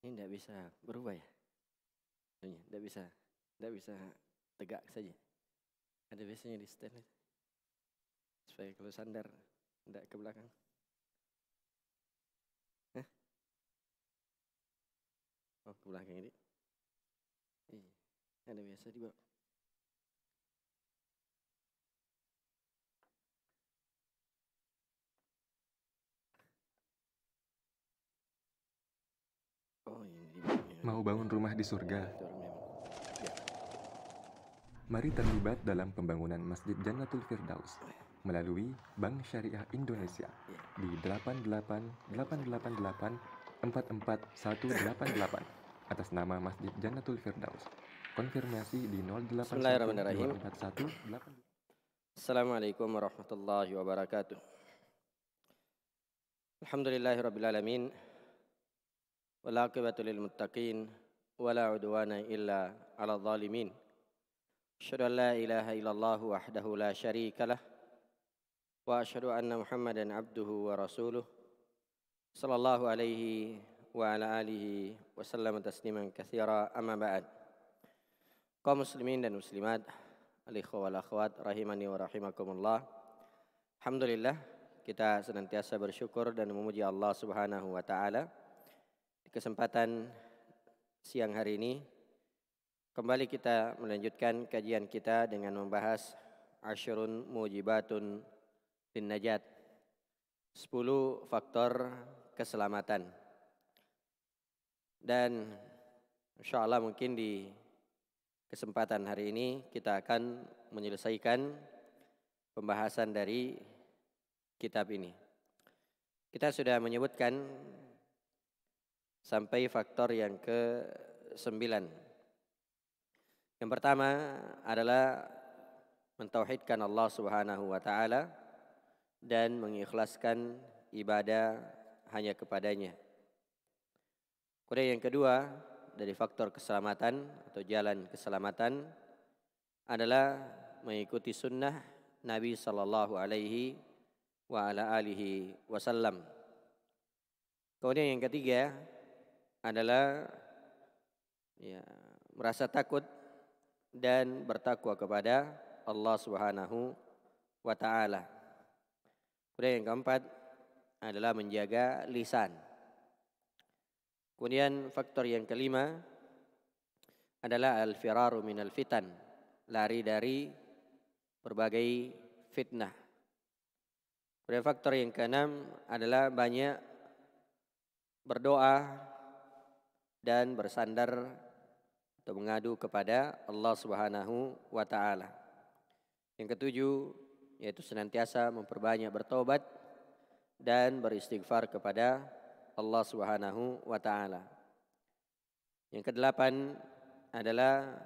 Ini tidak bisa berubah ya? Tidak bisa tegak saja. Ada biasanya di stand itu. Supaya kalau sandar tidak ke belakang. Hah? Oh, ke belakang ini. Iya, ada biasa di bawah. Oh, ini di bawah. Mau bangun rumah di surga? Ya. Mari terlibat dalam pembangunan Masjid Jannatul Firdaus melalui Bank Syariah Indonesia di 8888444188 atas nama Masjid Jannatul Firdaus. Konfirmasi di 08124188. Assalamualaikum warahmatullahi wabarakatuh. Alhamdulillahirrabbilalamin. Wal aqibatu lil muttaqin. Wala udwana illa ala zalimin. Asyhadu an la ilaha illallah wahdahu la syarika lah. Wa asyhadu anna Muhammadan abduhu wa rasuluh. Sallallahu alaihi wa ala alihi wa sallam tasliman katsira, amma ba'd. Kaum muslimin dan muslimat, al-ikhwa wal akhwat rahimani wa rahimakumullah. Alhamdulillah, kita senantiasa bersyukur dan memuji Allah Subhanahu wa taala. Di kesempatan siang hari ini kembali kita melanjutkan kajian kita dengan membahas Asyrun Mujibatun lin Najat, 10 faktor keselamatan. Dan insyaallah mungkin di kesempatan hari ini kita akan menyelesaikan pembahasan dari kitab ini. Kita sudah menyebutkan sampai faktor yang ke-9. Yang pertama adalah mentauhidkan Allah Subhanahu wa taala dan mengikhlaskan ibadah hanya kepadanya. Kemudian yang kedua dari faktor keselamatan atau jalan keselamatan adalah mengikuti sunnah Nabi sallallahu alaihi wa ala alihi wasallam. Kemudian yang ketiga adalah merasa takut dan bertakwa kepada Allah Subhanahu wa taala. Kemudian yang keempat adalah menjaga lisan. Kemudian faktor yang kelima adalah al-firaru minal fitan, lari dari berbagai fitnah. Kemudian faktor yang keenam adalah banyak berdoa dan bersandar atau mengadu kepada Allah Subhanahu wa taala. Yang ketujuh yaitu senantiasa memperbanyak bertobat dan beristighfar kepada Allah Subhanahu wa taala. Yang kedelapan adalah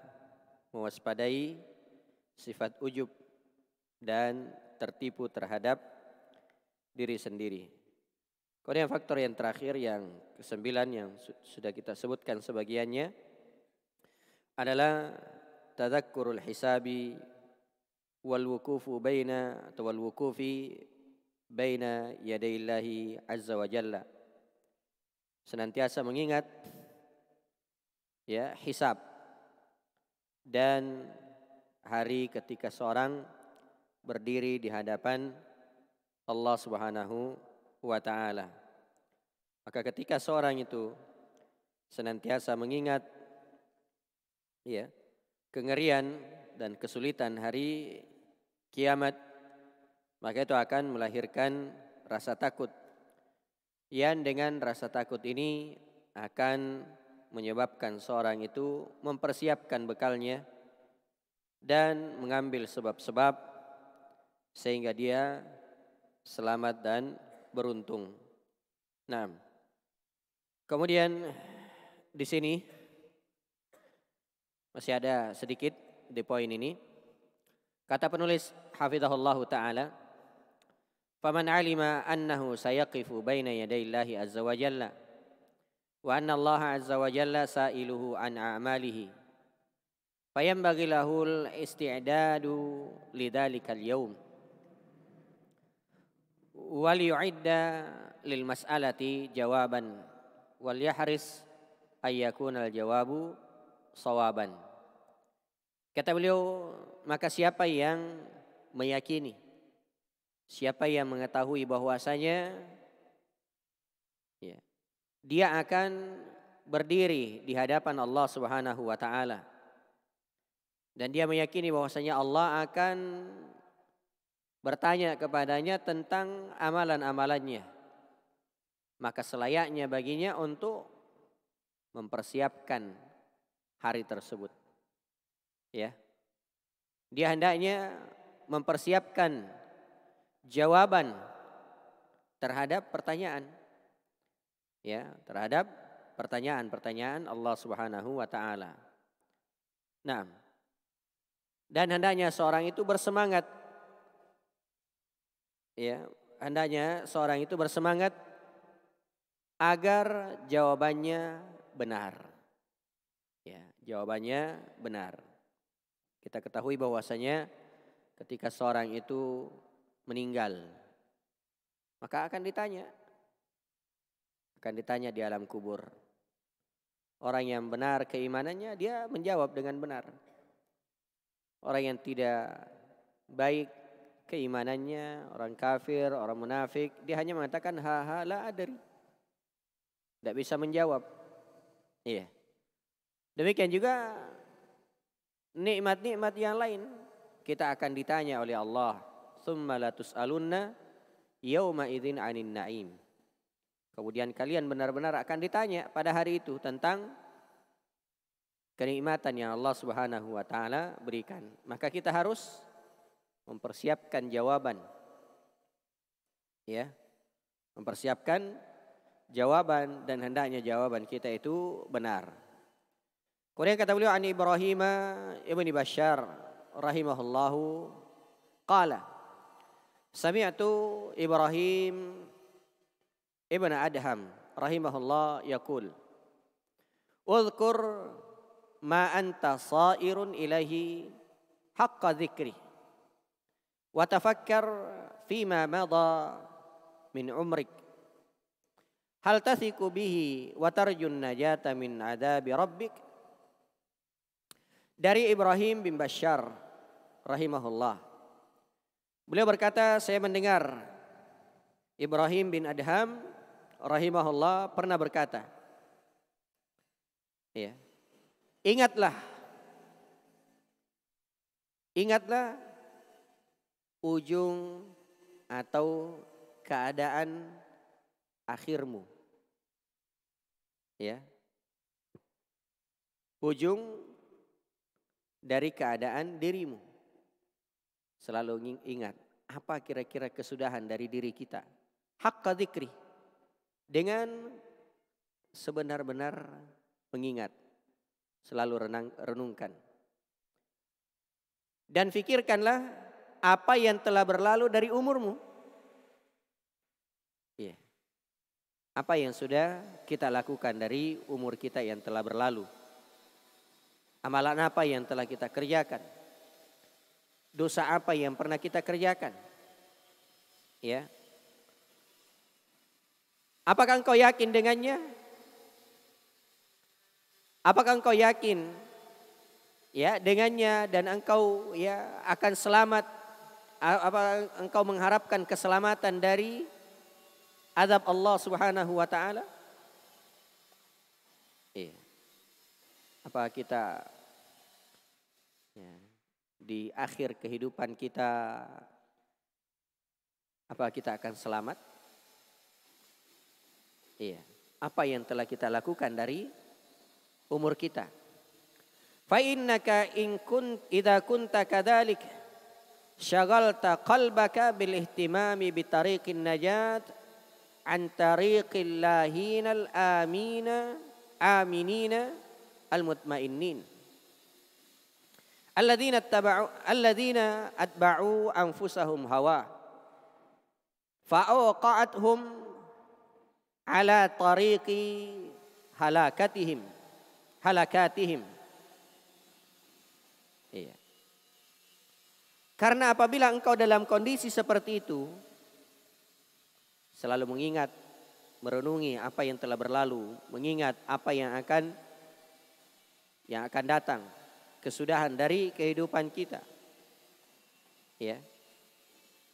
mewaspadai sifat ujub dan tertipu terhadap diri sendiri. Kemudian faktor yang terakhir yang ke-9 yang sudah kita sebutkan sebagiannya adalah tadzakkurul hisabi wal wukufu baina yadayillahi azza wa jalla. Senantiasa mengingat hisab dan hari ketika seorang berdiri di hadapan Allah Subhanahu wa taala. Maka ketika seorang itu senantiasa mengingat kengerian dan kesulitan hari kiamat, maka itu akan melahirkan rasa takut. Yang dengan rasa takut ini akan menyebabkan seorang itu mempersiapkan bekalnya dan mengambil sebab-sebab sehingga dia selamat dan beruntung. Nah, kemudian di sini masih ada sedikit di poin ini. Kata penulis hafizahullahu ta'ala, faman alima annahu sayaqifu baina yadayillahi azza wa jalla wa anna Allah azza wa jalla sa'iluhu an a'malihi fayanbaghi lahul isti'dadu lidzalikal yawm wal yu'idda lil mas'alati jawaban wal yahris ayyakunal jawabu sawaban. Kata beliau, maka siapa yang meyakini, siapa yang mengetahui bahwasanya ya, dia akan berdiri di hadapan Allah Subhanahu wa taala dan dia meyakini bahwasanya Allah akan bertanya kepadanya tentang amalan-amalannya, maka selayaknya baginya untuk mempersiapkan hari tersebut. Ya. Dia hendaknya mempersiapkan jawaban terhadap pertanyaan. Ya, terhadap pertanyaan-pertanyaan Allah Subhanahu wa taala. Nah, dan hendaknya seorang itu bersemangat. Ya, hendaknya seorang itu bersemangat agar jawabannya benar. Ya, jawabannya benar. Kita ketahui bahwasanya ketika seorang itu meninggal, maka akan ditanya di alam kubur. Orang yang benar keimanannya, dia menjawab dengan benar. Orang yang tidak baik keimanannya, orang kafir, orang munafik, dia hanya mengatakan ha la adri. Tidak bisa menjawab. Iya. Demikian juga nikmat-nikmat yang lain kita akan ditanya oleh Allah. Tsumma la tus'alunna yauma idzin 'anin na'im. Kemudian kalian benar-benar akan ditanya pada hari itu tentang kenikmatan yang Allah Subhanahu wa taala berikan. Maka kita harus mempersiapkan jawaban. Ya. Mempersiapkan jawaban dan hendaknya jawaban kita itu benar. Kemudian kata beliau an Ibrahim ibni Bashar rahimahullahu qala sami'tu Ibrahim ibn Adham rahimahullah yaqul udhkur ma anta sairun ilaihi haqqa dzikri wa tafakkar fima madha min umrik hal tathiqu bihi wa tarjun najata min adabi rabbik. Dari Ibrahim bin Bashar rahimahullah. Beliau berkata, saya mendengar Ibrahim bin Adham rahimahullah pernah berkata, ya, ingatlah ujung atau keadaan akhirmu. Ya. Ujung dari keadaan dirimu. Selalu ingat apa kira-kira kesudahan dari diri kita. Haqqa dzikri. Dengan sebenar-benar mengingat. Selalu renungkan. Dan fikirkanlah apa yang telah berlalu dari umurmu. Ya. Apa yang sudah kita lakukan dari umur kita yang telah berlalu. Amalan apa yang telah kita kerjakan? Dosa apa yang pernah kita kerjakan? Ya. Apakah engkau yakin dengannya? Apakah engkau yakin ya dengannya dan engkau ya akan selamat? Apa engkau mengharapkan keselamatan dari azab Allah Subhanahu wa taala? Iya. Apa kita ya, di akhir kehidupan kita apa kita akan selamat? Iya. Apa yang telah kita lakukan dari umur kita? Fa innaka idza kunta kadzalik syagalta qalbaka bil ihtimami bi tariqin najat an tariqil lahinal aminina al mutmainnin alladzina atba'u anfusahum hawa fa'aqa'athum ala tariqi halakatihim. Iya. Karena apabila engkau dalam kondisi seperti itu, selalu mengingat merenungi apa yang telah berlalu, mengingat apa yang akan datang, kesudahan dari kehidupan kita. Ya.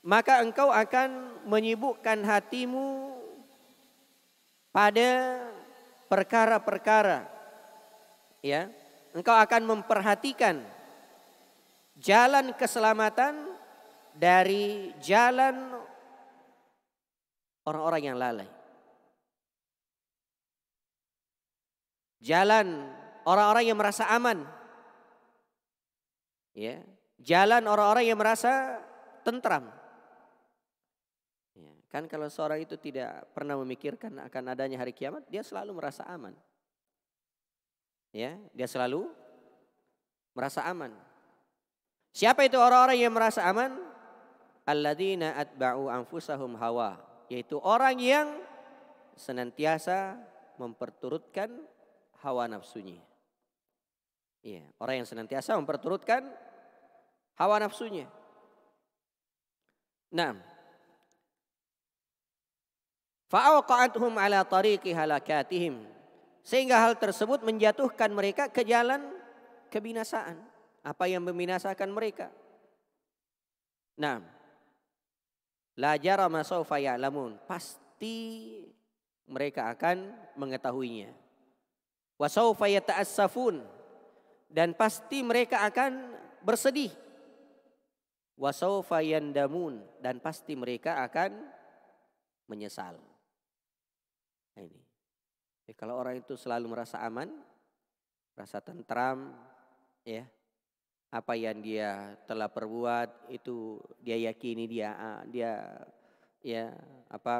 Maka engkau akan menyibukkan hatimu pada perkara-perkara. Ya. Engkau akan memperhatikan jalan keselamatan dari jalan orang-orang yang lalai. Jalan orang-orang yang merasa aman. Ya, jalan orang-orang yang merasa tentram. Ya, kan kalau seorang itu tidak pernah memikirkan akan adanya hari kiamat, dia selalu merasa aman. Ya, dia selalu merasa aman. Siapa itu orang-orang yang merasa aman? Alladzina atba'u anfusahum hawa, yaitu orang yang senantiasa memperturutkan hawa nafsunya. Iya, orang yang senantiasa memperturutkan hawa nafsunya. Naam. Fa'awqa'athum ala tariqi halakatihim, sehingga hal tersebut menjatuhkan mereka ke jalan kebinasaan. Apa yang membinasakan mereka? Naam. La jarama sawfa ya'lamun, pasti mereka akan mengetahuinya. Wa sawfa yata'assafun, dan pasti mereka akan bersedih. Wa sawfa yandamun, dan pasti mereka akan menyesal. Nah ini. Jadi kalau orang itu selalu merasa aman, merasa tentram, ya, apa yang dia telah perbuat itu dia yakini dia ya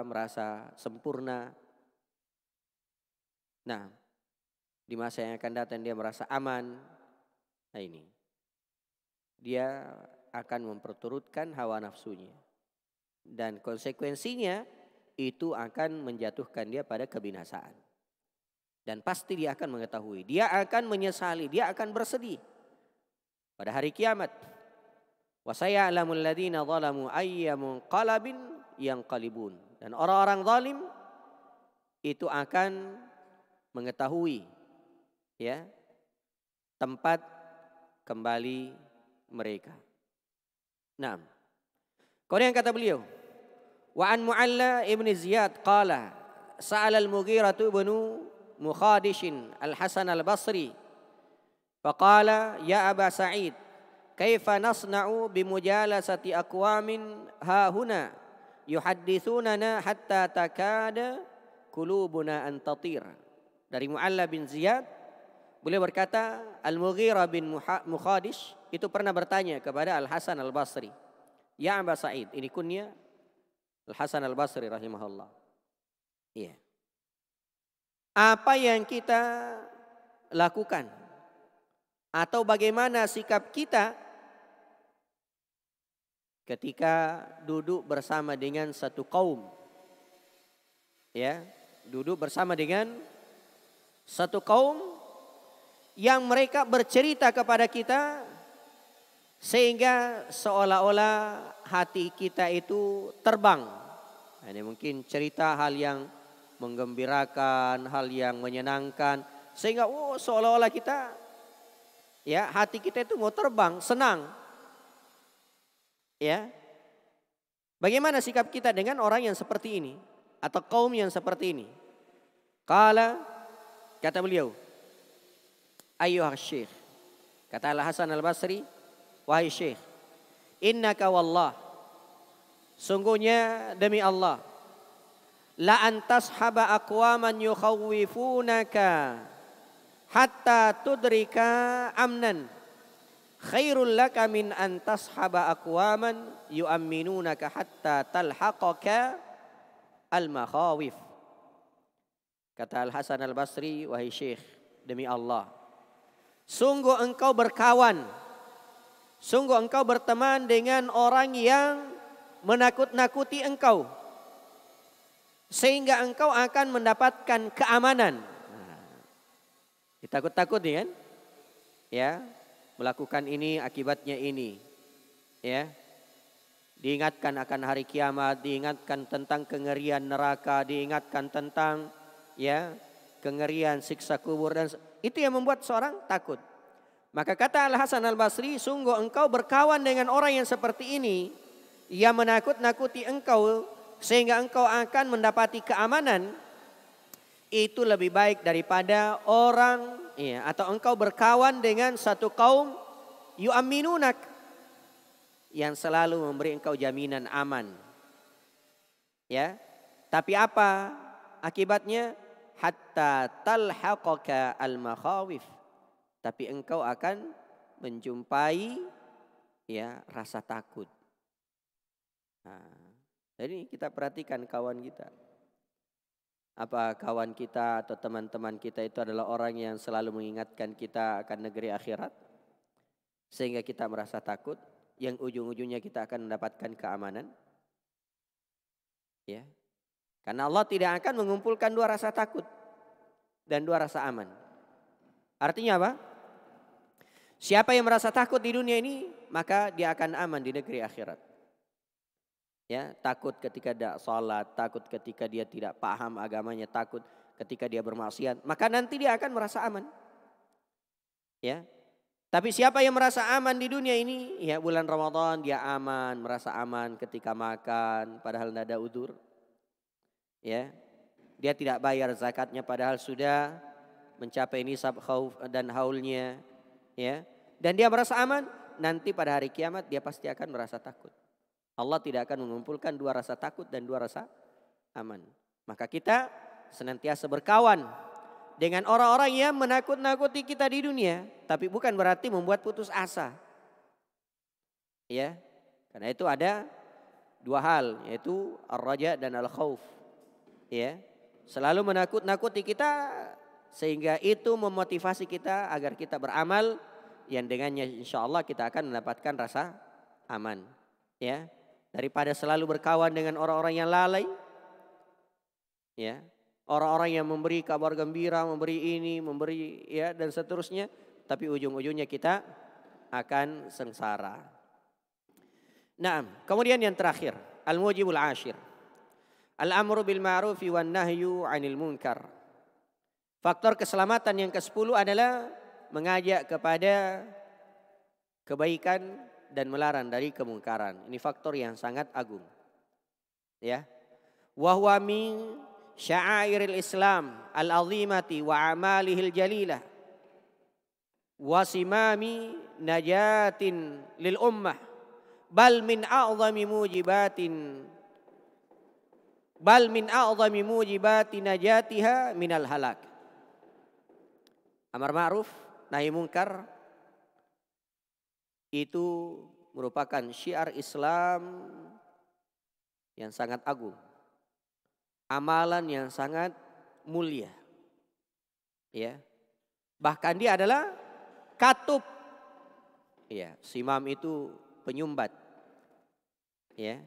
merasa sempurna. Nah, di masa yang akan datang dia merasa aman. Nah ini, dia akan memperturutkan hawa nafsunya, dan konsekuensinya itu akan menjatuhkan dia pada kebinasaan. Dan pasti dia akan mengetahui, dia akan menyesali, dia akan bersedih pada hari kiamat. Wa saya'lamul ladzina zalamu ayya munqalabin yanqalibun, dan orang-orang zalim itu akan mengetahui, ya, tempat kembali mereka. Nah, kemudian kata beliau, wa an Mu'alla ibn Ziyad qala sa'ala al-Mughirah ibn Mukhadish al-Hasan al-Basri faqala ya Aba Sa'id kaifa nasna'u bimujalasati aqwamin ha huna yuhaddithunana hatta takada qulubuna an tatir. Dari Mu'alla bin Ziyad, beliau berkata, Al-Mughirah bin Mukhadish itu pernah bertanya kepada Al-Hasan Al-Basri, ya Aba Sa'id, ini kunya Al-Hasan Al-Basri rahimahullah. Iya. Apa yang kita lakukan atau bagaimana sikap kita ketika duduk bersama dengan satu kaum, ya, duduk bersama dengan satu kaum yang mereka bercerita kepada kita sehingga seolah-olah hati kita itu terbang. Ini mungkin cerita hal yang menggembirakan, hal yang menyenangkan, sehingga seolah-olah kita, ya, hati kita itu mau terbang, senang. Ya. Bagaimana sikap kita dengan orang yang seperti ini atau kaum yang seperti ini? Kata beliau, ayyuhas syekh, kata Al-Hasan Al-Basri, wahai syekh, innaka wallah, sungguhnya demi Allah, la antashaba aqwaman yukhawwifunaka hatta tudrika amnan khairul laka min antashaba aqwaman yu'amminunaka hatta talhaqaka al-makhawif. Kata Al-Hasan Al-Basri, wahai syekh, demi Allah, sungguh engkau berkawan, sungguh engkau berteman dengan orang yang menakut-nakuti engkau sehingga engkau akan mendapatkan keamanan. Ditakut-takuti kan? Ya, melakukan ini akibatnya ini. Ya. diingatkan akan hari kiamat, diingatkan tentang kengerian neraka, diingatkan tentang ya kengerian siksa kubur, dan itu yang membuat seorang takut. Maka kata Al Hasan Al Basri, sungguh engkau berkawan dengan orang yang seperti ini, yang menakut-nakuti engkau sehingga engkau akan mendapati keamanan, itu lebih baik daripada orang ya, atau engkau berkawan dengan satu kaum yu'aminunak, yang selalu memberi engkau jaminan aman. Ya. Tapi apa akibatnya? Hatta talhaqaka al-makhawif. Tapi engkau akan menjumpai ya rasa takut. Nah, jadi kita perhatikan kawan kita. Apa kawan kita atau teman-teman kita itu adalah orang yang selalu mengingatkan kita akan negeri akhirat, sehingga kita merasa takut, yang ujung-ujungnya kita akan mendapatkan keamanan. Ya. Karena Allah tidak akan mengumpulkan dua rasa takut dan dua rasa aman. Artinya apa? Siapa yang merasa takut di dunia ini, maka dia akan aman di negeri akhirat. Ya, takut ketika tidak sholat, takut ketika dia tidak paham agamanya, takut ketika dia bermaksiat, maka nanti dia akan merasa aman. Ya. Tapi siapa yang merasa aman di dunia ini, ya bulan Ramadan dia aman, merasa aman ketika makan padahal tidak ada udzur. Ya. Dia tidak bayar zakatnya padahal sudah mencapai nisab khauf dan haulnya, ya. Dan dia merasa aman, nanti pada hari kiamat dia pasti akan merasa takut. Allah tidak akan mengumpulkan dua rasa takut dan dua rasa aman. Maka kita senantiasa berkawan dengan orang-orang yang menakut-nakuti kita di dunia, tapi bukan berarti membuat putus asa. Ya. Karena itu ada dua hal, yaitu ar-raja dan al-khauf. Ya. Selalu menakut-nakuti kita sehingga itu memotivasi kita agar kita beramal yang dengannya insyaallah kita akan mendapatkan rasa aman. Ya. Daripada selalu berkawan dengan orang-orang yang lalai. Ya. Orang-orang yang memberi kabar gembira, memberi ini, memberi ya dan seterusnya, tapi ujung-ujungnya kita akan sengsara. Nah, kemudian yang terakhir, al-mujibul ashir. Al-amru bil ma'rufi wan nahyu 'anil munkar. Faktor keselamatan yang ke-10 adalah mengajak kepada kebaikan dan melarang dari kemungkaran. Ini faktor yang sangat agung. Ya. Wa huwa min sya'airil Islam al-azimati wa amalihil jalilah. Wa simami najatin lil ummah. Bal min a'zami mujibati najatiha minal halak. Amar ma'ruf, nahi munkar itu merupakan syiar Islam yang sangat agung. Amalan yang sangat mulia. Ya. Bahkan dia adalah katub. Ya, simam itu penyumbat. Ya.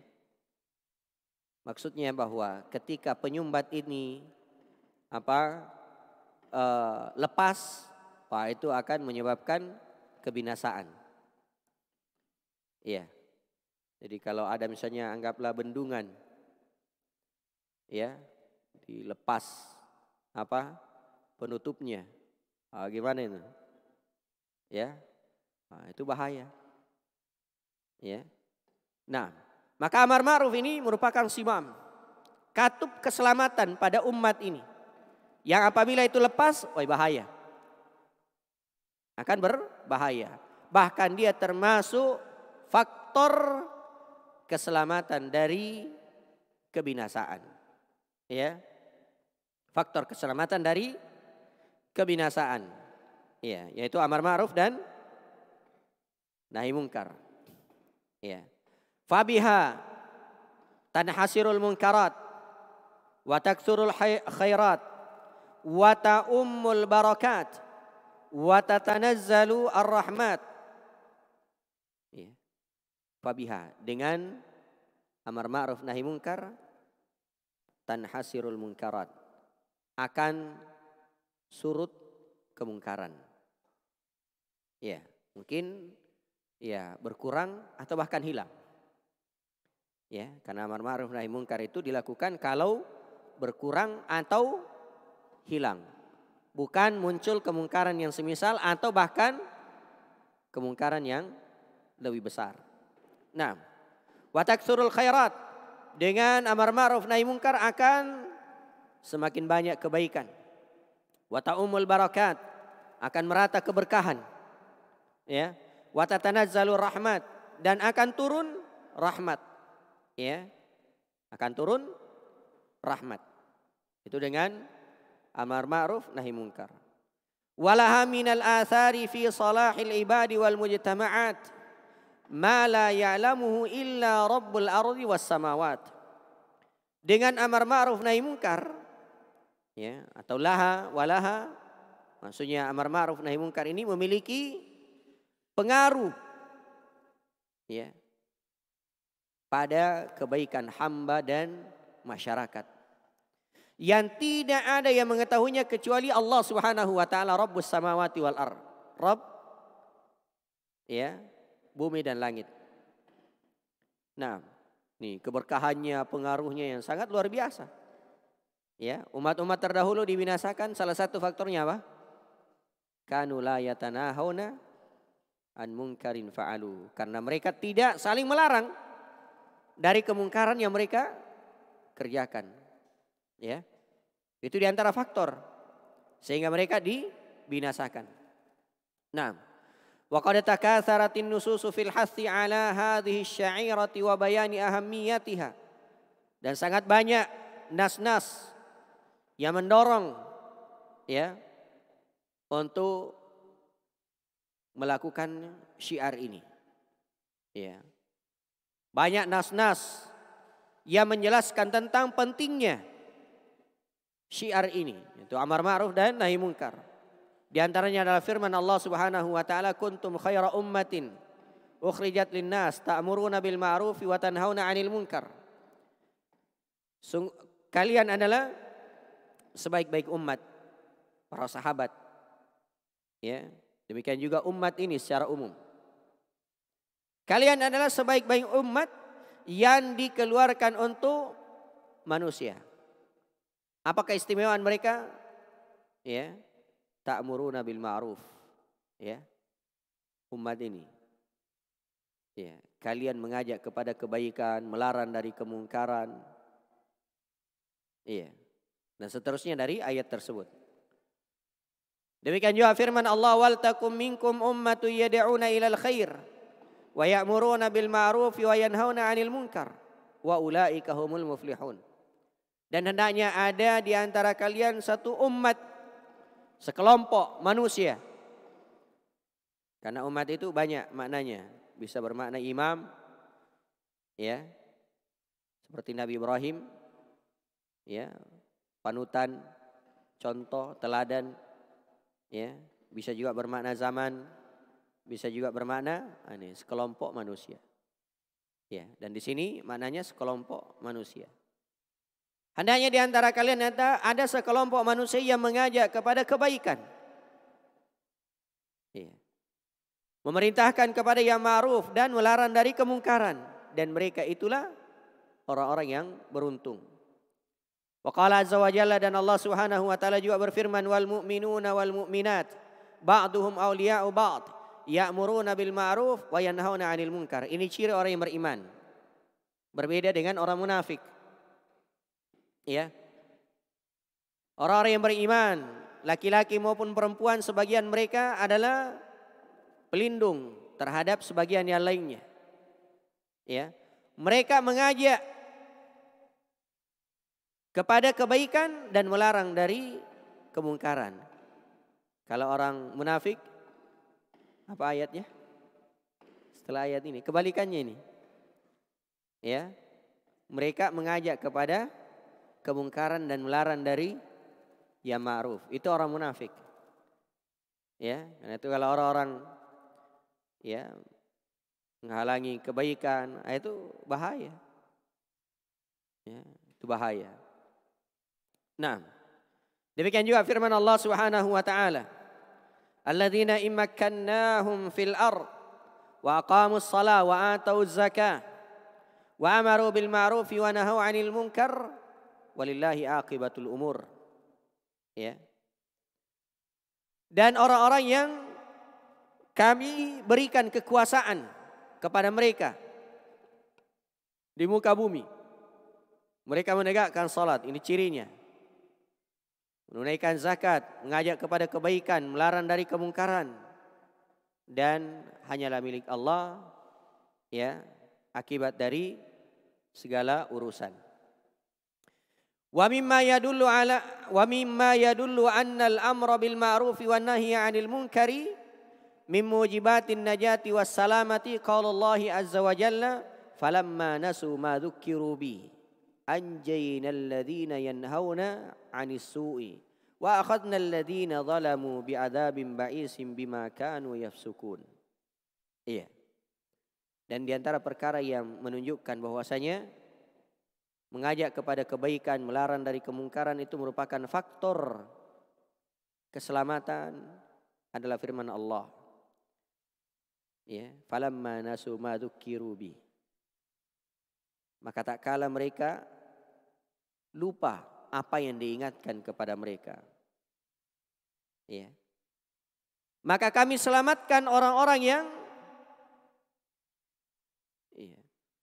Maksudnya bahwa ketika penyumbat ini lepas, itu akan menyebabkan kebinasaan. Iya. Jadi kalau ada misalnya anggaplah bendungan, ya, dilepas penutupnya, gimana itu? Ya, itu bahaya. Ya. Nah, maka amar ma'ruf ini merupakan simam, katub keselamatan pada umat ini. Yang apabila itu lepas, bahaya. Akan berbahaya. Bahkan dia termasuk faktor keselamatan dari kebinasaan. Ya. Faktor keselamatan dari kebinasaan. Ya, yaitu amar ma'ruf dan nahi munkar. Ya. Fabiha tanhasirul munkarat wa taksurul khairat wa ta'ummul barakat wa tatanazzalu ar-rahmat. Ya. Fabiha, dengan amar ma'ruf nahi munkar, tanhasirul munkarat, akan surut kemungkaran. Ya, mungkin ya berkurang atau bahkan hilang. Ya, karena amar ma'ruf nahi munkar itu dilakukan kalau berkurang atau hilang. Bukan muncul kemungkaran yang semisal atau bahkan kemungkaran yang lebih besar. Nah, wa taksurul khairat, dengan amar ma'ruf nahi munkar akan semakin banyak kebaikan. Wa ta'umul barakat, akan merata keberkahan. Ya, wa tatanazzalur rahmat, dan akan turun rahmat. Ya, akan turun rahmat. Itu dengan amar ma'ruf nahi munkar. Walaha minal athari fi salahil ibadi wal mujtama'at ma la ya'lamuhu illa rabbul ardi was samawat. Dengan amar ma'ruf nahi munkar, ya, atau walaha, maksudnya amar ma'ruf nahi munkar ini memiliki pengaruh, ya, pada kebaikan hamba dan masyarakat, yang tidak ada yang mengetahuinya kecuali Allah Subhanahu wa taala, Rabbus samawati wal ard. Rabb, ya, bumi dan langit. Nah, nih keberkahannya, pengaruhnya yang sangat luar biasa. Ya, umat-umat terdahulu dibinasakan salah satu faktornya apa? Kanu la yatanahuna an munkarin fa'alu, karena mereka tidak saling melarang dari kemungkaran yang mereka kerjakan. Ya, itu diantara faktor sehingga mereka dibinasakan. Nah, wa qad takatsaratin nususu fil hathi ala hadhihi asy-sya'irati wa bayani ahammiyatiha, dan sangat banyak nas-nas yang mendorong, ya, untuk melakukan syiar ini. Ya, banyak nas-nas yang menjelaskan tentang pentingnya syiar ini, yaitu amar ma'ruf dan nahi munkar. Di antaranya adalah firman Allah Subhanahu wa taala, kuntum khaira ummatin ukhrijat linnas ta'muruna bil ma'ruf wa tanhauna 'anil munkar. Kalian adalah sebaik-baik umat, para sahabat. Ya, demikian juga umat ini secara umum. Kalian adalah sebaik-baik umat yang dikeluarkan untuk manusia. Apa keistimewaan mereka? Ya, ta'muruna bil ma'ruf. Ya, umat ini. Ya, kalian mengajak kepada kebaikan, melarang dari kemungkaran. Iya, dan seterusnya dari ayat tersebut. Demikian juga firman Allah, wal takum minkum ummatun yad'una ilal khair wa ya'muruna bil ma'ruf wa yanhauna 'anil munkar wa ulaika humul muflihun. Dan hendaknya ada di antara kalian satu umat, sekelompok manusia. Karena umat itu banyak maknanya, bisa bermakna imam, ya, seperti Nabi Ibrahim, ya, panutan, contoh, teladan, ya, bisa juga bermakna zaman, bisa juga bermakna ini sekelompok manusia. Ya, dan di sini maknanya sekelompok manusia. Hendaknya di antara kalian ada sekelompok manusia yang mengajak kepada kebaikan. Ya. Memerintahkan kepada yang ma'ruf dan melarang dari kemungkaran, dan mereka itulah orang-orang yang beruntung. Wa qala azza wa jalla, dan Allah Subhanahu wa taala juga berfirman, wal mu'minuna wal mu'minat ba'duhum awliya'u ba'd ya'muruna bil ma'ruf wa yanhauna 'anil munkar. Ini ciri orang yang beriman. Berbeda dengan orang munafik. Ya. Orang-orang yang beriman, laki-laki maupun perempuan, sebagian mereka adalah pelindung terhadap sebagian yang lainnya. Ya. Mereka mengajak kepada kebaikan dan melarang dari kemungkaran. Kalau orang munafik, apa ayatnya? Setelah ayat ini, kebalikannya ini. Ya. Mereka mengajak kepada kemungkaran dan melarang dari yang ma'ruf. Itu orang munafik. Ya, karena itu kalau orang-orang, ya, menghalangi kebaikan, itu bahaya. Ya, itu bahaya. Nah, demikian juga firman Allah Subhanahu wa taala, alladzina immakkannahum fil ard wa aqamus shalah wa atauz zakah Wa amaru bil ma'rufi wa nahaw 'anil munkar walillahi aqibatul umur. Ya. Dan orang-orang yang kami berikan kekuasaan kepada mereka di muka bumi. Mereka menegakkan salat, ini cirinya. Menunaikan zakat, mengajak kepada kebaikan, melarang dari kemungkaran. Dan hanyalah milik Allah, ya, akibat dari segala urusan. Wa mimma yadullu anna al-amra bil ma'rufi wan nahyi 'anil munkari min mujibatin najati was salamati qala Allah azza wa jalla falamma nasu ma dzukkiru bi anjayna alladhina yanhauna 'anis su'i wa akhadna alladhina zalamu bi'adzabin ba'isin bima kanu yafsukun. Iya. Dan di antara perkara yang menunjukkan bahwasanya mengajak kepada kebaikan, melarang dari kemungkaran itu merupakan faktor keselamatan adalah firman Allah. Ya, falamma nasu ma dzukkiru bi. Maka tak kala mereka lupa apa yang diingatkan kepada mereka. Ya. Maka kami selamatkan orang-orang yang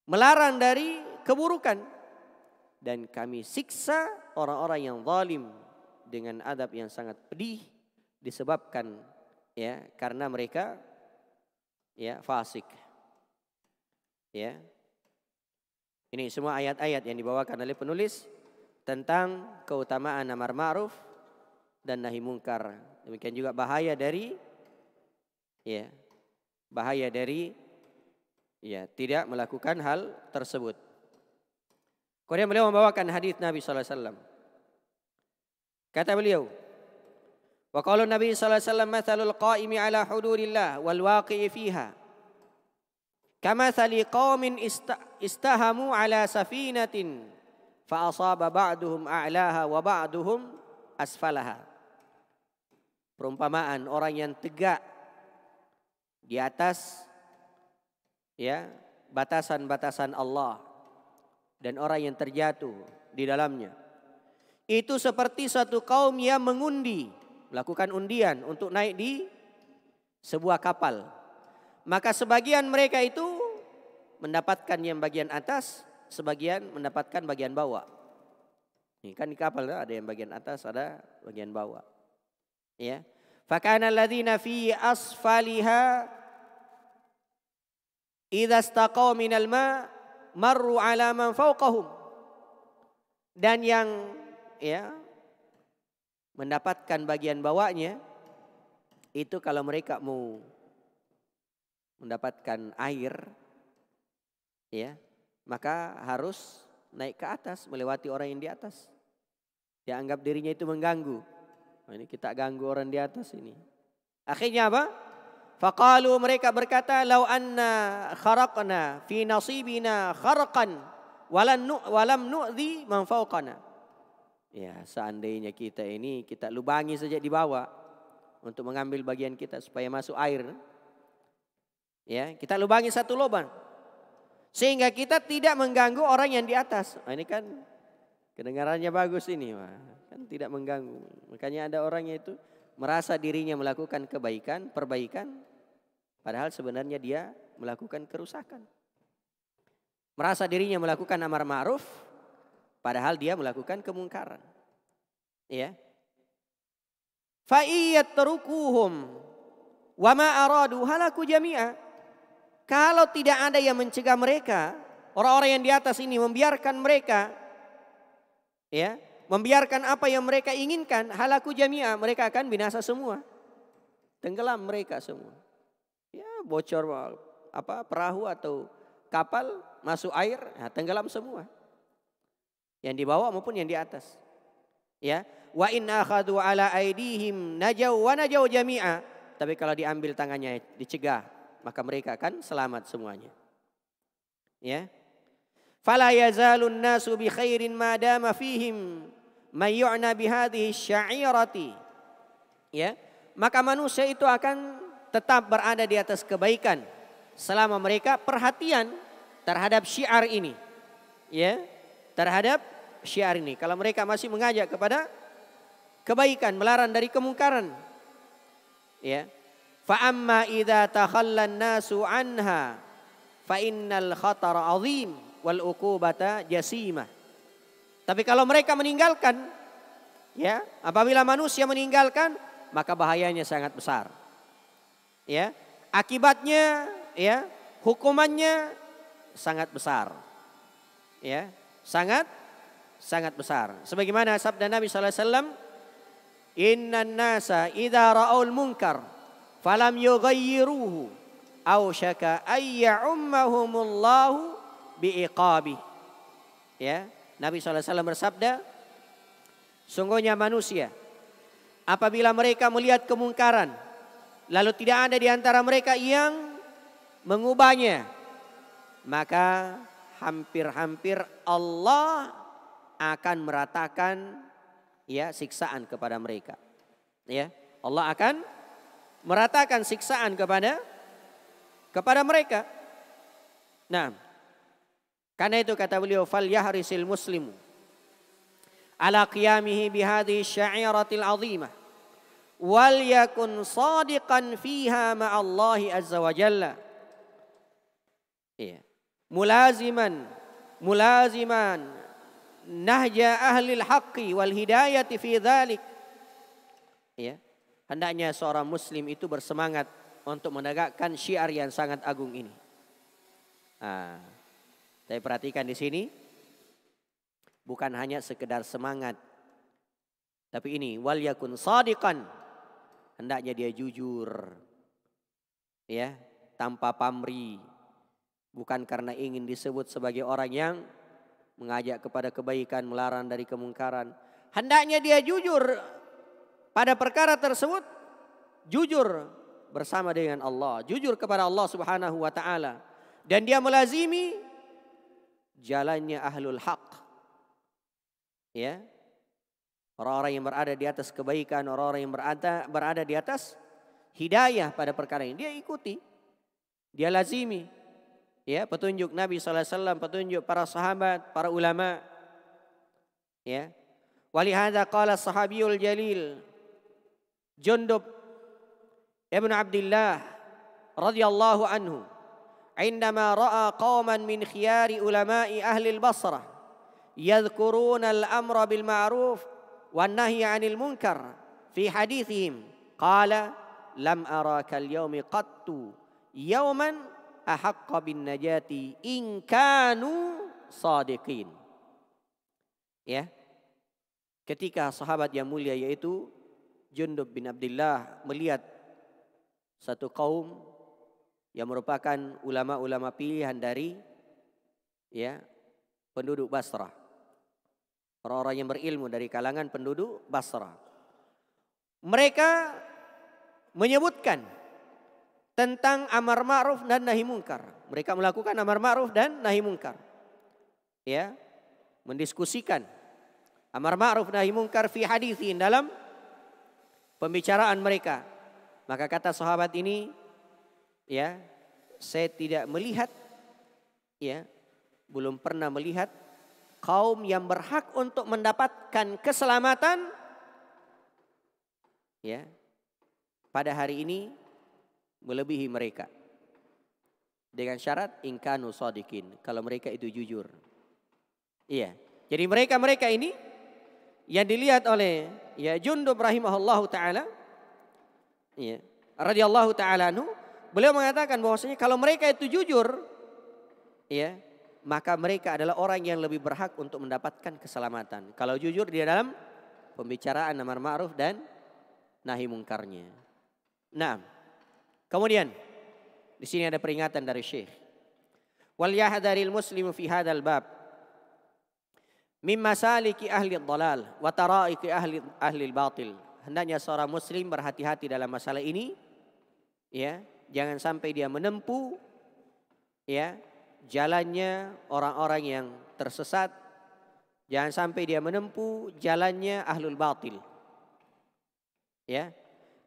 melarang dari keburukan dan kami siksa orang-orang yang zalim dengan adab yang sangat pedih disebabkan ya karena mereka ya fasik. Ya. Ini semua ayat-ayat yang dibawakan oleh penulis tentang keutamaan amar ma'ruf dan nahi mungkar. Demikian juga bahaya dari tidak melakukan hal tersebut. Kemudian beliau membawakan hadis Nabi sallallahu alaihi wasallam. Kata beliau, wa qala Nabi sallallahu alaihi wasallam mathalul qa'imi ala hududillah wal waqi'i fiha kamathali qaumin istahamu ala safinatin fa asaba ba'duhum a'laha wa ba'duhum asfalaha. Perumpamaan orang yang tegak di atas ya batasan-batasan Allah dan orang yang terjatuh di dalamnya. Itu seperti satu kaum yang mengundi, melakukan undian untuk naik di sebuah kapal. Maka sebagian mereka itu mendapatkan yang bagian atas, sebagian mendapatkan bagian bawah. Ini kan di kapal ada yang bagian atas, ada bagian bawah. Ya. Fakana alladziina fi asfaliha idza istaqaw minal ma marru ala man fawqahum. Dan yang ya mendapatkan bagian bawahnya itu kalau mereka mau mendapatkan air ya maka harus naik ke atas melewati orang yang di atas. Dia anggap dirinya itu mengganggu. Nah, ini kita ganggu orang di atas ini. Akhirnya apa? Faqalu mereka berkata lau anna kharaqna fi nasibina kharqan walam nu'dhi man fawqana. Ya, seandainya kita lubangi saja di bawah untuk mengambil bagian kita supaya masuk air. Ya, kita lubangi satu lubang sehingga kita tidak mengganggu orang yang di atas. Nah, ini kan kedengarannya bagus ini, kan tidak mengganggu. Makanya ada orang yang itu merasa dirinya melakukan perbaikan, padahal sebenarnya dia melakukan kerusakan. Merasa dirinya melakukan amar ma'ruf, padahal dia melakukan kemungkaran. Ya. Fa iyyatrukuhum wa ma aradu halaku jami'a. Kalau tidak ada yang mencegah mereka, orang-orang yang di atas ini membiarkan mereka, ya, membiarkan apa yang mereka inginkan, halaku jami'a, mereka akan binasa semua, tenggelam mereka semua. Ya, bocor perahu atau kapal masuk air, ya, tenggelam semua. Yang di bawah maupun yang di atas. Ya, wa in akhadhu ala aidihim najaw wa najaw jami'a. Tapi kalau diambil tangannya dicegah, maka mereka akan selamat semuanya. Ya. Fala yazalun nasu bi khairin ma dama fihim may yu'na bi hadhihi sya'irati. Ya. Maka manusia itu akan tetap berada di atas kebaikan selama mereka perhatian terhadap syiar ini. Ya, terhadap syiar ini. Kalau mereka masih mengajak kepada kebaikan, melarang dari kemungkaran. Ya. Fa amma idza takhallan nasu anha fa innal khatara azim wal uqubata jasimah. Tapi kalau mereka meninggalkan, ya, apabila manusia meninggalkan, maka bahayanya sangat besar. Ya, akibatnya, ya, hukumannya sangat besar. Ya, sangat besar. Sebagaimana sabda Nabi sallallahu alaihi wasallam, "Innan nasa idza ra'ul munkar falam yughayyiruhu ausyaka ay ya'ummahumullahu biiqabi." Ya, Nabi sallallahu alaihi wasallam bersabda, sungguhnya manusia apabila mereka melihat kemungkaran lalu tidak ada di antara mereka yang mengubahnya, maka hampir-hampir Allah akan meratakan, ya, siksaan kepada mereka. Ya, Allah akan meratakan siksaan kepada mereka. Nah, karena itu kata beliau, fal yahrisil muslimu ala qiyamihi bihadhihi syairatil azimah wal yakun sadiqan fiha ma'allahi azza wa jalla. Iya. Mulaziman nahja ahlil haqqi wal hidayati fi dzalik. Ya, hendaknya seorang muslim itu bersemangat untuk menegakkan syiar yang sangat agung ini. Saya perhatikan di sini bukan hanya sekedar semangat, tapi ini wal yakun shadiqan, hendaknya dia jujur. Ya, tanpa pamrih. Bukan karena ingin disebut sebagai orang yang mengajak kepada kebaikan, melarang dari kemungkaran. Hendaknya dia jujur pada perkara tersebut, jujur bersama dengan Allah, jujur kepada Allah Subhanahu wa taala, dan dia melazimi jalannya ahlul haq. Ya. Orang-orang yang berada di atas kebaikan, orang-orang yang berada di atas hidayah pada perkara ini, dia ikuti, dia lazimi. Ya, petunjuk Nabi sallallahu alaihi wasallam, petunjuk para sahabat, para ulama. Ya. Walihada qala sahabiyul jalil Jundub ibn Abdullah radhiyallahu anhu, "Indama ra'a qauman min khiyari ulama'i ahli al-Basrah yadhkuruna al-amra bil ma'ruf wan nahya 'anil munkar fi hadithihim, qala lam ara kal yaumi qattu yawman ahaqqa bin najati in kanu sadiqin." Ya. Ketika sahabat yang mulia yaitu Jundub bin Abdullah melihat satu kaum yang merupakan ulama-ulama pilihan dari, ya, penduduk Basrah. Orang-orang yang berilmu dari kalangan penduduk Basrah. Mereka menyebutkan tentang amar ma'ruf dan nahi munkar. Mereka melakukan amar ma'ruf dan nahi munkar. Ya, mendiskusikan amar ma'ruf nahi munkar fi haditsin, dalam pembicaraan mereka. Maka kata sahabat ini, ya, saya tidak melihat, ya, belum pernah melihat kaum yang berhak untuk mendapatkan keselamatan, ya, pada hari ini melebihi mereka. Dengan syarat inkanu shadiqin, kalau mereka itu jujur. Iya. Jadi mereka ini yang dilihat oleh, ya, Jundub rahimahullahu taala, ya, radhiyallahu taala anhu, beliau mengatakan bahwasanya kalau mereka itu jujur, ya, maka mereka adalah orang yang lebih berhak untuk mendapatkan keselamatan. Kalau jujur di dalam pembicaraan amar ma'ruf dan nahi mungkarnya. Nah, kemudian di sini ada peringatan dari Syekh. Wal yahdharil muslimu fi hadzal bab min masaliki ahli dhalal wa taraiki ahli batil. Hendaknya seorang muslim berhati-hati dalam masalah ini, ya, jangan sampai dia menempuh, ya, jalannya orang-orang yang tersesat, jangan sampai dia menempuh jalannya ahlul batil. Ya.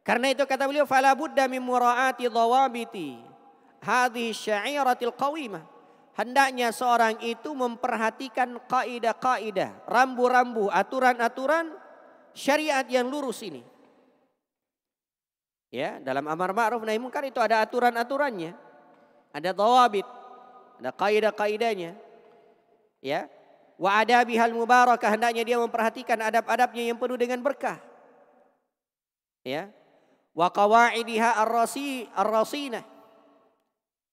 Karena itu kata beliau, fala budda min mura'ati dhawabiti hadhihi syairatil qawimah. hendaknya seorang itu memperhatikan kaidah-kaidah, rambu-rambu, aturan-aturan syariat yang lurus ini. Ya, dalam amar ma'ruf nahi munkar itu ada aturan-aturannya. Ada dhawabit, ada kaidah-kaidahnya. Ya. Wa adabihal mubarakah, hendaknya dia memperhatikan adab-adabnya yang penuh dengan berkah. Ya. Wa qawaidiha ar-rasinah.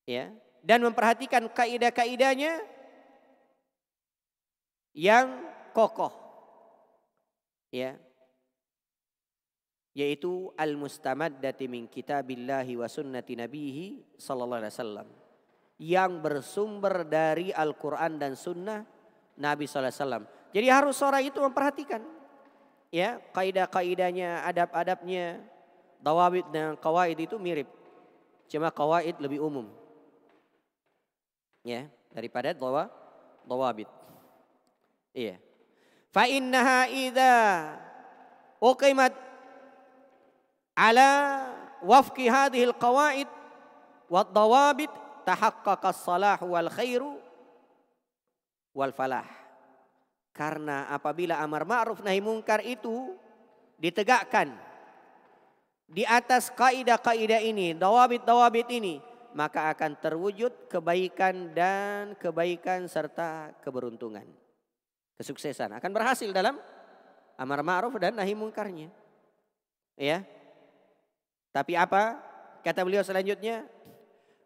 Ya, dan memperhatikan kaidah-kaidahnya yang kokoh. Ya. Yaitu al-mustamaddati min kitabillahi wa sunnati nabihi sallallahu alaihi wasallam, yang bersumber dari Al-Qur'an dan sunnah Nabi sallallahu alaihi wasallam. Jadi harus seorang itu memperhatikan ya kaidah-kaidahnya, adab-adabnya. Dawabit dan qawaid itu mirip. Cuma qawaid lebih umum. Ya, daripada dawabit. Iya. Fa innaha idza uqimat ala wafqi hadhihi alqawaid wad dawabit tahaqqaqa as-salah wal khairu wal falah. Karena apabila amar ma'ruf nahi munkar itu ditegakkan di atas kaidah-kaidah ini, dawabit-dawabit ini, maka akan terwujud kebaikan dan kebaikan serta keberuntungan. Kesuksesan akan berhasil dalam amar ma'ruf dan nahi munkarnya. Ya. Tapi apa kata beliau selanjutnya?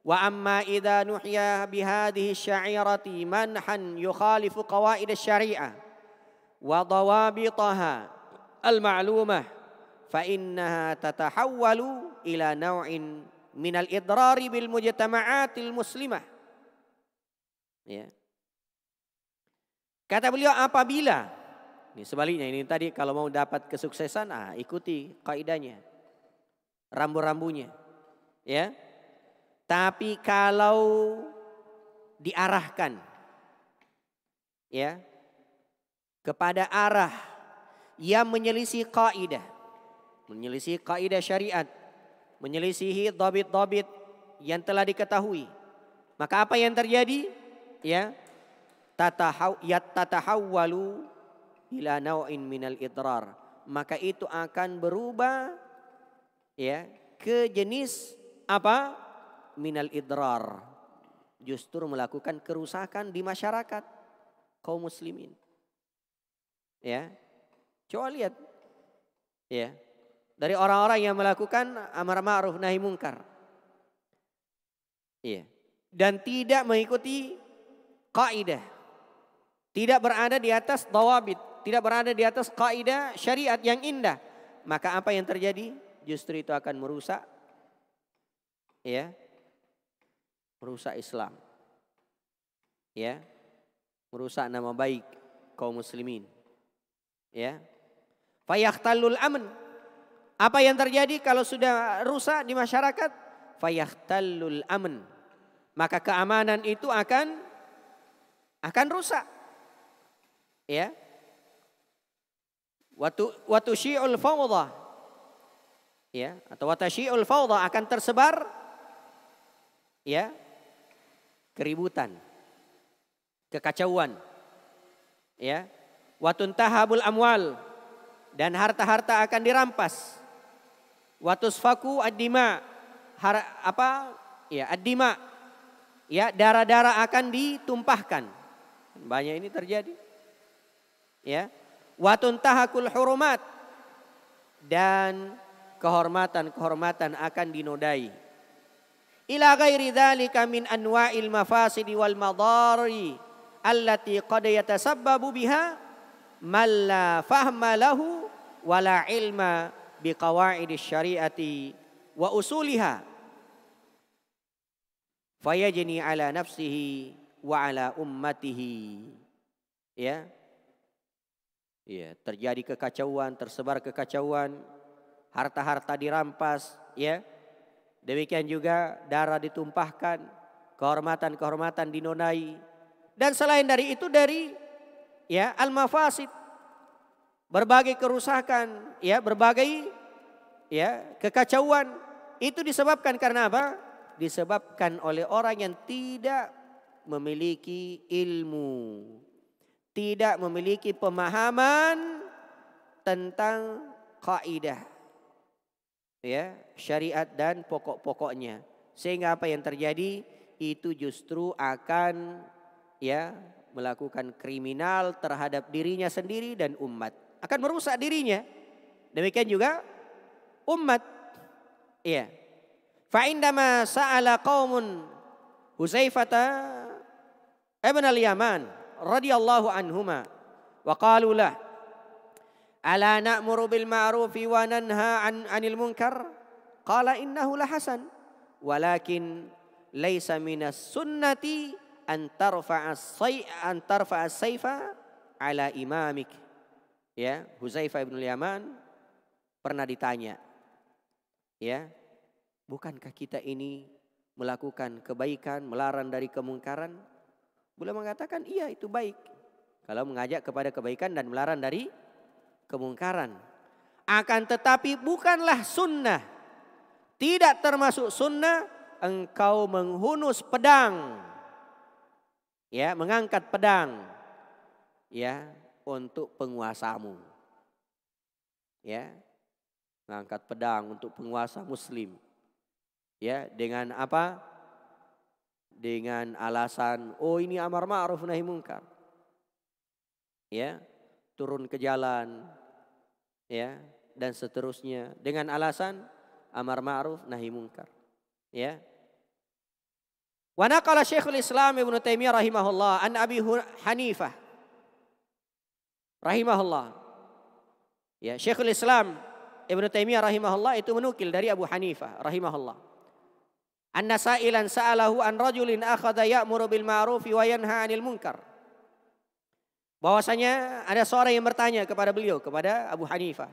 Wa amma idza nuhya bihadhihi sya'irati manhan yukhalifu qawaid asy-syari'ah wa dawabitaha al-ma'lumah fa innaha tatahawwalu ila naw'in minal idrari bil mujtama'atil muslimah. Ya. Kata beliau apabila, ini sebaliknya, ini tadi kalau mau dapat kesuksesan, ikuti kaidahnya, rambu-rambunya, ya. Tapi kalau diarahkan, ya, kepada arah yang menyelisih kaidah, menyelisih kaidah syariat, menyelisihi dhabit-dhabit yang telah diketahui, maka apa yang terjadi? Ya, tatahawwalu ila nau'in minal idrar, maka itu akan berubah ya ke jenis apa? Minal idrar, justru melakukan kerusakan di masyarakat kaum muslimin. Ya, coba lihat ya, dari orang-orang yang melakukan amar ma'ruf nahi munkar, iya, dan tidak mengikuti kaidah, tidak berada di atas dawabit, tidak berada di atas kaidah syariat yang indah, maka apa yang terjadi? Justru itu akan merusak, ya, merusak Islam, ya, merusak nama baik kaum muslimin, ya. Fayahtallul amn. Apa yang terjadi kalau sudah rusak di masyarakat? Fayahtallul amn. Maka keamanan itu akan rusak. Ya. Watu syi'ul fawdha. Ya, atau watasyi'ul fawdha, akan tersebar ya keributan, kekacauan. Ya. Watuntahabul amwal, dan harta-harta akan dirampas. Watusfaku ad-dima, ad-dima, ya, darah-darah akan ditumpahkan. Banyak ini terjadi. Ya. Watuntahakul hurumat, dan kehormatan-kehormatan akan dinodai. Ila ghairi dzalika min anwa'il mafasidi wal madari allati qad yatasabbabu biha man la fahma lahu wala ilma biqawaidis syariati wa usuliha fayajni ala nafsihi wa ala ummatihi. Ya. Ya, terjadi kekacauan, tersebar kekacauan, harta-harta dirampas, ya. Demikian juga darah ditumpahkan, kehormatan-kehormatan dinodai, dan selain dari itu dari ya al-mafasid, berbagai kerusakan, ya, berbagai ya kekacauan, itu disebabkan karena apa? Disebabkan oleh orang yang tidak memiliki ilmu, tidak memiliki pemahaman tentang kaidah, ya, syariat dan pokok-pokoknya. Sehingga apa yang terjadi itu justru akan, ya, melakukan kriminal terhadap dirinya sendiri dan umat. Akan merusak dirinya. Demikian juga umat. Iya. Fa indama sa'ala qaumun Huzaifata ibn al-Yaman radhiyallahu anhuma wa qalu lah ala na'muru bil ma'rufi wa nanha 'anil munkar qala innahu la hasan walakin laisa minas sunnati an tarfa'a as-sayfa ala imamik. Ya, Huzaifah ibn al-Yaman pernah ditanya, ya, bukankah kita ini melakukan kebaikan, melarang dari kemungkaran? Beliau mengatakan, iya, itu baik. Kalau mengajak kepada kebaikan dan melarang dari kemungkaran. Akan tetapi bukanlah sunnah. Tidak termasuk sunnah engkau menghunus pedang. Ya, mengangkat pedang. Ya, untuk penguasamu. Ya, mengangkat pedang untuk penguasa muslim. Ya, dengan apa? Dengan alasan, oh ini amar ma'ruf nahi munkar. Ya, turun ke jalan, ya, dan seterusnya dengan alasan amar ma'ruf nahi munkar. Ya. Wa naqala Syekhul Islam Ibnu Taimiyah rahimahullah an Abi Hanifah rahimahullah. Ya, Syekhul Islam Ibnu Taimiyah rahimahullah itu menukil dari Abu Hanifah rahimahullah. Anna sa'ilan sa'alahu an rajulin akhadha ya'muru bil ma'rufi wa yanha 'anil munkar. Bahwasanya ada seorang yang bertanya kepada beliau, kepada Abu Hanifah,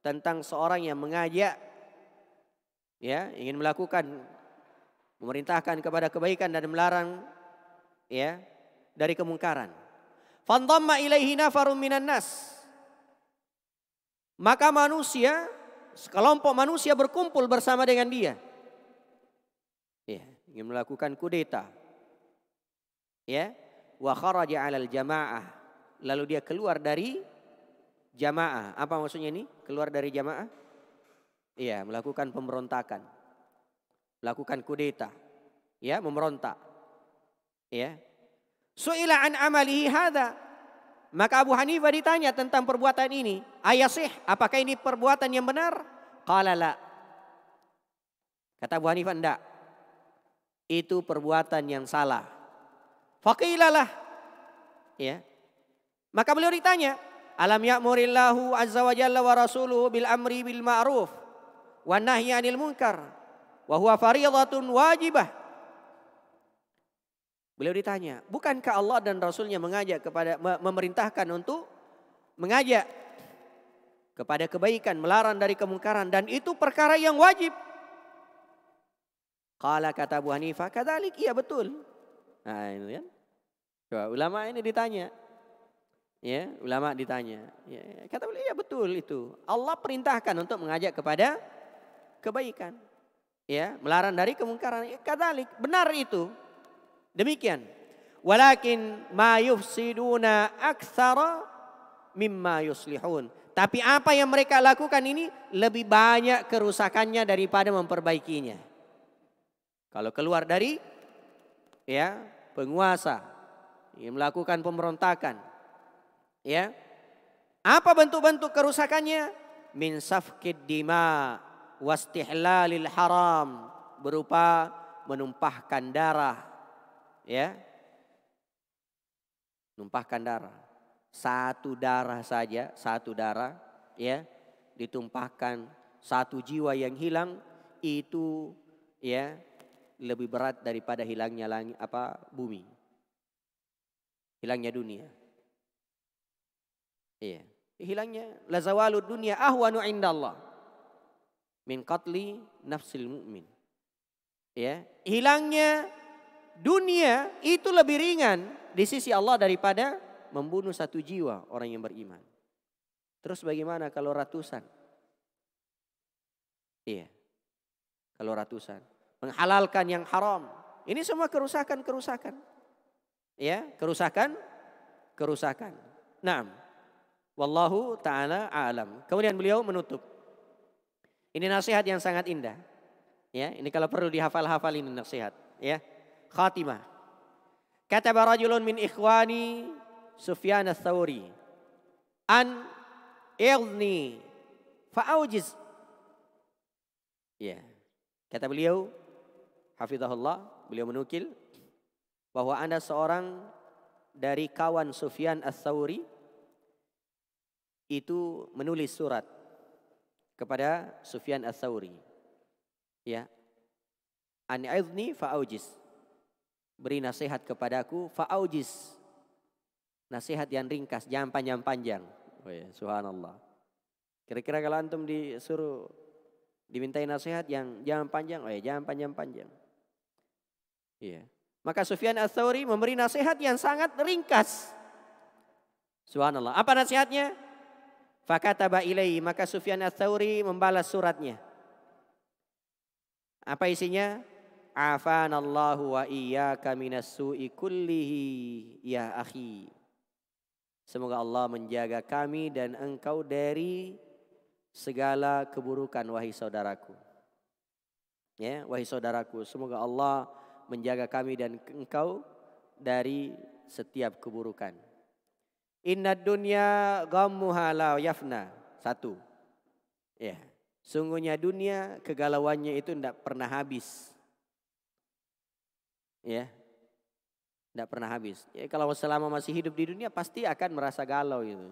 tentang seorang yang mengajak, ya, ingin melakukan, memerintahkan kepada kebaikan dan melarang, ya, dari kemungkaran. Fandamma ilaihi nafarun minan nas. Maka manusia, sekelompok manusia berkumpul bersama dengan dia. Ya, ingin melakukan kudeta. Ya, wa kharaja 'alal jamaah. Lalu dia keluar dari jamaah. Apa maksudnya ini? Keluar dari jamaah? Iya, melakukan pemberontakan. Melakukan kudeta. Ya, memberontak. Ya. Su'ila an amalihi hadza. Maka Abu Hanifah ditanya tentang perbuatan ini. Ayasih, apakah ini perbuatan yang benar? Qala la. Kata Abu Hanifah, enggak. Itu perbuatan yang salah. Faqilalah. Ya. Maka beliau ditanya, alam ya'murillahu azza wa jalla wa rasuluhu bil amri bil ma'ruf wa nahyi 'anil munkar wa huwa fardhatun wajibah. Beliau ditanya, bukankah Allah dan Rasulnya mengajak kepada, memerintahkan untuk mengajak kepada kebaikan, melarang dari kemungkaran, dan itu perkara yang wajib. Qala, kata Abu Hanifah, kadzalik, iya betul. Nah, ini kan. Coba ulama ini ditanya. Ya, ulama ditanya. Ya, kata beliau, iya betul itu. Allah perintahkan untuk mengajak kepada kebaikan. Ya, melarang dari kemungkaran. Ya, kadzalik, benar itu. Demikian. Walakin ma yufsiduna aktsara mimma yuslihun. Tapi apa yang mereka lakukan ini lebih banyak kerusakannya daripada memperbaikinya. Kalau keluar dari, ya, penguasa, yang melakukan pemberontakan, ya, apa bentuk-bentuk kerusakannya? Min safkid dima wastihlalil haram, berupa menumpahkan darah, ya, numpahkan darah. Satu darah saja, satu darah, ya, ditumpahkan, satu jiwa yang hilang itu, ya, lebih berat daripada hilangnya langit, bumi, hilangnya dunia. Iya, hilangnya la zawalud dunya ahwanu indallah min qatli nafsil mu'min. Ya, hilangnya dunia itu lebih ringan di sisi Allah daripada membunuh satu jiwa orang yang beriman. Terus bagaimana kalau ratusan? Iya, kalau ratusan. Menghalalkan yang haram. Ini semua kerusakan-kerusakan. Ya, kerusakan. Naam. Wallahu taala a'lam. Kemudian beliau menutup. Ini nasihat yang sangat indah. Ya, ini kalau perlu dihafal-hafal ini nasihat, ya. Khatimah. Kataba rajulun min ikhwani Sufyan ats-Tsauri an igni fa'aujiz. Ya. Kata beliau, hafizahullah, beliau menukil bahwa ada seorang dari kawan Sufyan ats-Tsauri itu menulis surat kepada Sufyan ats-Tsauri. Ya. An igni fa'aujiz. Beri nasihat kepadaku, fa'aujiz. Nasihat yang ringkas, jangan panjang-panjang. Oh ya, subhanallah. Kira-kira kalau antum disuruh dimintai nasihat yang jangan panjang, oh ya, jangan panjang-panjang. Iya. Maka Sufyan ats-Tsauri memberi nasihat yang sangat ringkas. Subhanallah. Apa nasihatnya? Fakataba ilaihi, maka Sufyan ats-Tsauri membalas suratnya. Apa isinya? Afanallahu wa iyyaka minas su'i kullihi ya akhi. Semoga Allah menjaga kami dan engkau dari segala keburukan wahai saudaraku. Ya, wahai saudaraku, semoga Allah menjaga kami dan engkau dari setiap keburukan. Innad dunya ghammuha la yafna. 1. Ya, sungguhnya dunia kegalauannya itu tidak pernah habis. Ya, tidak pernah habis. Ya, kalau selama masih hidup di dunia pasti akan merasa galau itu.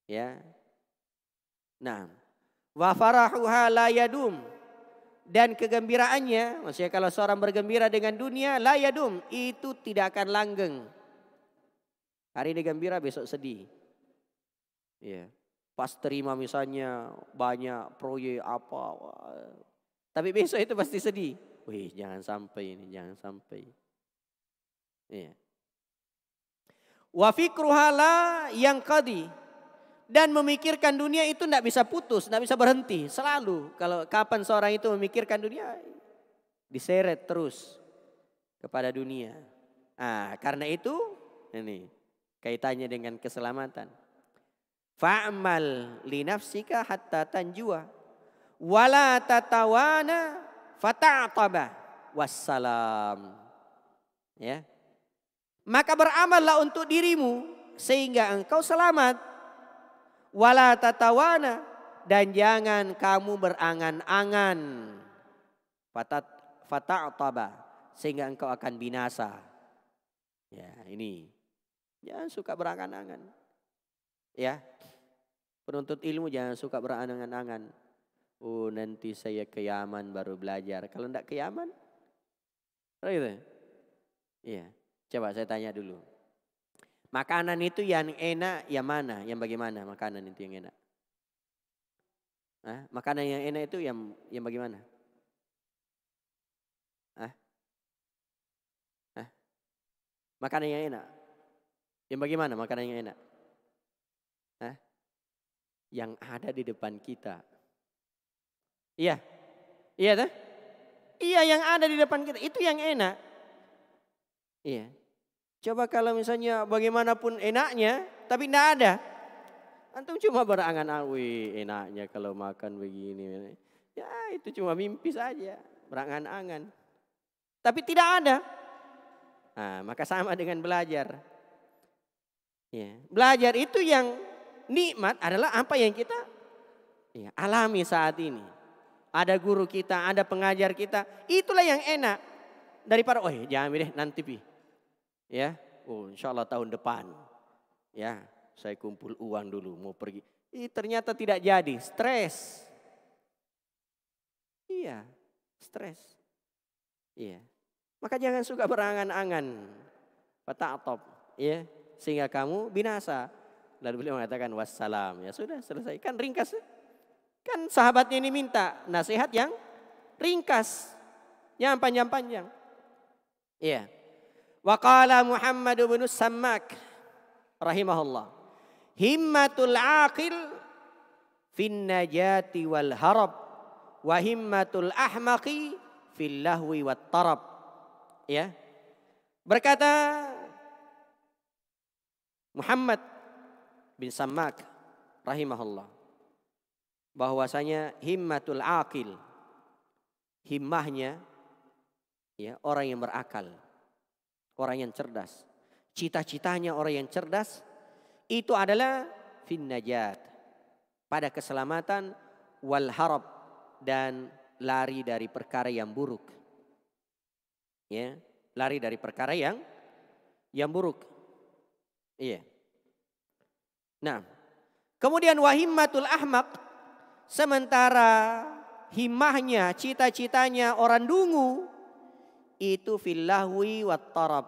Ya. Nah, wa farahuha la yadum, dan kegembiraannya, maksudnya kalau seorang bergembira dengan dunia, la yadum, itu tidak akan langgeng. Hari ini gembira, besok sedih. Ya. Pas terima misalnya banyak proyek apa, tapi besok itu pasti sedih. Wih, jangan sampai ini, jangan sampai. Iya. Wa fikruha la yang qadi, dan memikirkan dunia itu tidak bisa putus, tidak bisa berhenti. Selalu kalau kapan seorang itu memikirkan dunia, diseret terus kepada dunia. Karena itu ini kaitannya dengan keselamatan. Fa'mal li nafsika hatta tanjua wala tatawana fata'taba wassalam. Ya. Maka beramallah untuk dirimu sehingga engkau selamat. Wala tatawana, dan jangan kamu berangan-angan. Fata'taba, sehingga engkau akan binasa. Ya, ini. Jangan suka berangan-angan. Ya. Penuntut ilmu jangan suka berangan-angan. Oh, nanti saya ke Yaman baru belajar. Kalau enggak ke Yaman? Gitu. Iya. Coba saya tanya dulu. Makanan itu yang enak yang mana? Yang bagaimana makanan itu yang enak? Makanan yang enak itu yang bagaimana? Makanan yang enak. Yang bagaimana makanan yang enak? Yang ada di depan kita. Iya. Iya tuh? Iya, yang ada di depan kita. Itu yang enak. Iya. Coba kalau misalnya bagaimanapun enaknya, tapi tidak ada. Antum cuma berangan-angan, wih enaknya kalau makan begini. Ya itu cuma mimpi saja, berangan-angan. Tapi tidak ada. Maka sama dengan belajar. Ya, belajar itu yang nikmat adalah apa yang kita alami saat ini. Ada guru kita, ada pengajar kita, itulah yang enak. Daripada, jangan deh nanti pi. Ya, insya Allah tahun depan. Ya, saya kumpul uang dulu mau pergi. Ternyata tidak jadi, stres. Iya, stres. Iya. Maka jangan suka berangan-angan. Fata'tab, ya, sehingga kamu binasa. Lalu beliau mengatakan wassalam. Ya sudah, selesai. Kan ringkas. Kan sahabatnya ini minta nasihat yang ringkas. Yang panjang-panjang. Iya. Wa qala Muhammad bin Sammak rahimahullah. Himmatul aqil fin najati wal harab wa himmatul ahmaqi fil lahwi wat tarab. Ya. Berkata Muhammad bin Sammak rahimahullah, bahwasanya himmatul aqil, himmahnya ya orang yang berakal, orang yang cerdas. Cita-citanya orang yang cerdas itu adalah fin najat, pada keselamatan, wal harab, dan lari dari perkara yang buruk. Ya, lari dari perkara yang buruk. Iya. Nah, kemudian wahimmatul ahmaq, sementara himmahnya, cita-citanya orang dungu itu fil lahwi wat tarab,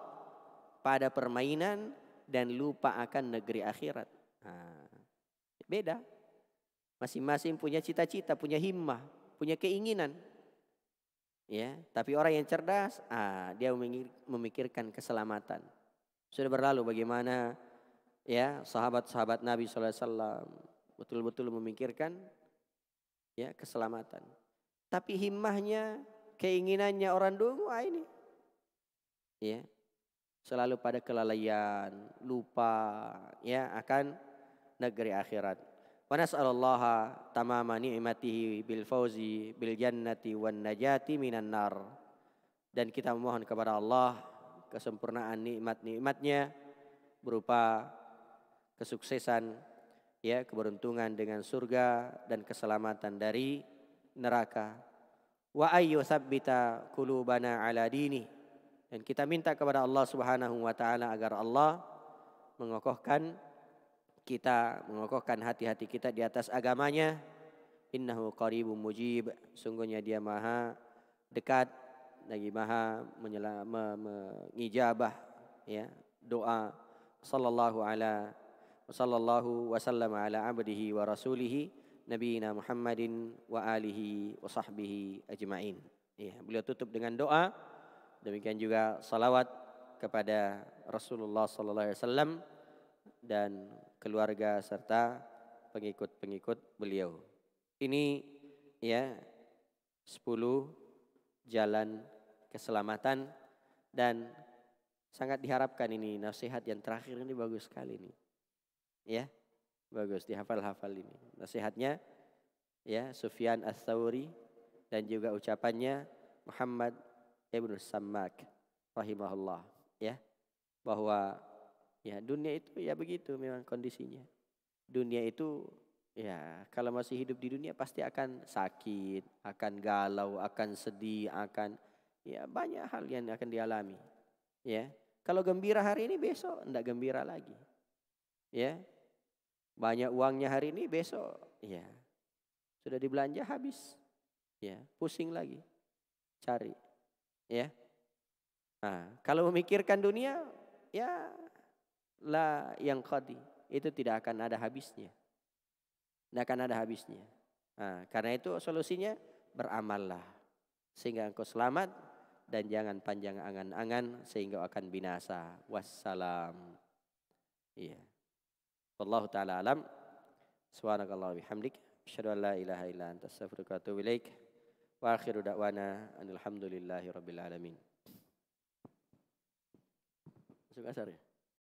pada permainan dan lupa akan negeri akhirat. Nah, beda. Masing-masing punya cita-cita, punya himmah, punya keinginan. Ya, tapi orang yang cerdas, dia memikirkan keselamatan. Sudah berlalu bagaimana ya sahabat-sahabat Nabi SAW betul-betul memikirkan ya keselamatan. Tapi himmahnya, keinginannya orang dulu ini ya selalu pada kelalaian, lupa ya akan negeri akhirat. Wa nas'alullaha tamama ni'matihi bil fauzi bil jannati wan najati minan nar. Dan kita memohon kepada Allah kesempurnaan nikmat-nikmatnya berupa kesuksesan ya, keberuntungan dengan surga dan keselamatan dari neraka. Wa ayyu tsabbita qulubana ala dini. Dan kita minta kepada Allah Subhanahu wa taala agar Allah mengokohkan kita, mengokohkan hati-hati kita di atas agamanya. Innahu qaribun mujib, sungguhnya dia maha dekat lagi maha mengijabah ya doa. Sallallahu wasallam ala abdihi wa rasulihi nabiyina Muhammadin wa alihi wa sahbihi ajma'in. Ya, beliau tutup dengan doa. Demikian juga salawat kepada Rasulullah sallallahu alaihi wasallam dan keluarga serta pengikut-pengikut beliau. Ini ya 10 jalan keselamatan, dan sangat diharapkan ini nasihat yang terakhir ini bagus sekali nih. Ya, bagus dihafal-hafal ini. Nasihatnya ya Sufyan Ats-Tsauri dan juga ucapannya Muhammad ibn Sammak rahimahullah ya, bahwa ya dunia itu ya begitu memang kondisinya. Dunia itu ya kalau masih hidup di dunia pasti akan sakit, akan galau, akan sedih, akan ya banyak hal yang akan dialami. Ya, kalau gembira hari ini besok enggak gembira lagi. Ya, banyak uangnya hari ini besok ya sudah dibelanja habis. Ya, pusing lagi cari. Ya, nah, kalau memikirkan dunia ya la yang qadi, itu tidak akan ada habisnya. Tidak akan ada habisnya. Nah, karena itu solusinya beramallah sehingga engkau selamat, dan jangan panjang angan-angan sehingga akan binasa. Wassalam. Iya. Wallahu taala alam. Subhanakallah bihamdik, asyhadu an la ilaha illa anta astaghfiruka wa atubu ilaik. Wa akhiru da'wana alhamdulillahi rabbil alamin. Masuk asar ya?